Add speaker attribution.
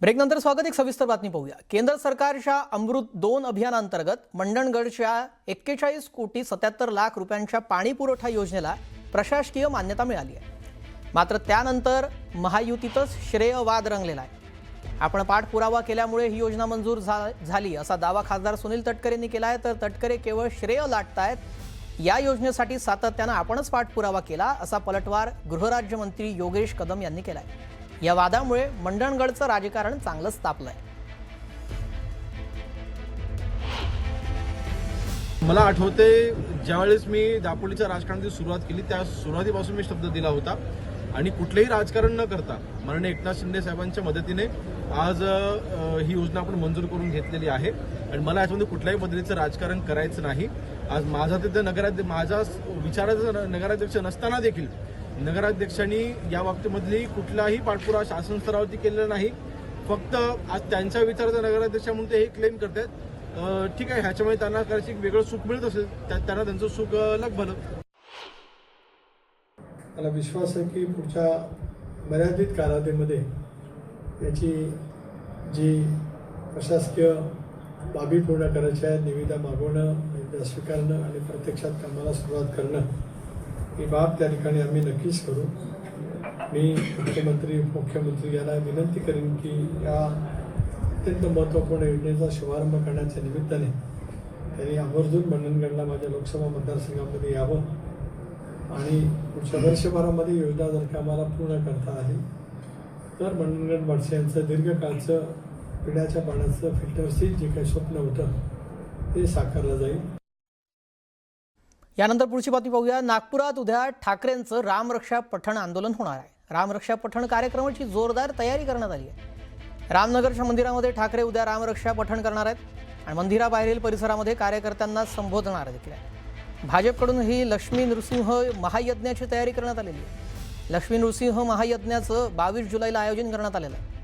Speaker 1: ब्रेकनंतर स्वागत। एक सविस्तर बातमी पाहूया। केंद्र सरकारच्या अमृत 2 अभियानांतर्गत मंडणगडच्या 41 कोटी 77 लाख रुपयांच्या पाणी पुरवठा योजनेला प्रशासकीय मान्यता मिळाली आहे। मात्र त्यानंतर महायुतीतच श्रेयवाद रंगलेला आहे। आपण पाठपुरावा केल्यामुळे ही योजना मंजूर झाली असा दावा खासदार सुनील तटकरेंनी केला आहे। तर तटकरे केवळ श्रेय लाटतायत। या योजनेसाठी सातत्याने आपणच पाठपुरावा केला असा पलटवार गृहराज्यमंत्री योगेश कदम यांनी केला आहे। या वादामुळे मंडणगडचं राजकारण चांगलंच तापलंय।
Speaker 2: मला आठवते ज्यावेळेस मी दापोलीच्या राजकारणाची सुरुवात केली त्या सुरुवातीपासून मी शब्द दिला होता आणि कुठलेही राजकारण न करता माननीय एकनाथ शिंदे साहेबांच्या मदतीने आज ही योजना आपण मंजूर करून घेतलेली आहे। आणि मला याच्यामध्ये कुठल्याही पद्धतीचं राजकारण करायचं नाही। आज माझा तिथे माझा विचाराचा नगराध्यक्ष नसताना देखील नगराध्यक्षांनी या बाबतीमधली कुठलाही पाठपुरावा शासन स्तरावरती केलेला नाही। फक्त आज त्यांच्या विचाराचा नगराध्यक्ष म्हणून ते हे क्लेम करतात। ठीक आहे, ह्याच्यामुळे त्यांना करायची वेगळं सुख मिळत असेल, त्यांना त्यांचं सुख भलं।
Speaker 3: मला विश्वास आहे की पुढच्या मर्यादित कालावधीमध्ये याची जी प्रशासकीय बाबी पूर्ण करायची आहे, निविदा मागवणं, स्वीकारणं आणि प्रत्यक्षात कामाला सुरुवात करणं ही बाब त्या ठिकाणी आम्ही नक्कीच करू। मी मुख्यमंत्री उपमुख्यमंत्री यांना विनंती करेन की या अत्यंत महत्त्वपूर्ण योजनेचा शुभारंभ करण्याच्या निमित्ताने त्यांनी आवर्जून मंडणगडला माझ्या लोकसभा मतदारसंघामध्ये यावं आणि पुढच्या वर्षभरामध्ये योजना जर का आम्हाला पूर्ण करता आली तर मंडणगड वासियांचं दीर्घकाळचं पिण्याच्या पाण्याचं फिल्टरशी जे काही स्वप्न होतं ते साकारलं जाईल।
Speaker 1: यानंतर पुढची बातमी पाहूया। नागपुरात उद्या ठाकरेंचं रामरक्षा पठण आंदोलन होणार आहे। रामरक्षा पठण कार्यक्रमाची जोरदार तयारी करण्यात आली आहे। रामनगरच्या मंदिरामध्ये ठाकरे उद्या रामरक्षा पठण करणार आहेत आणि मंदिराबाहेरील परिसरामध्ये कार्यकर्त्यांना संबोधणार देखील आहे। भाजपकडून ही लक्ष्मी नृसिंह महायज्ञाची तयारी करण्यात आलेली आहे। लक्ष्मी नृसिंह महायज्ञाचं 22 जुलैला आयोजन करण्यात आलेलं आहे।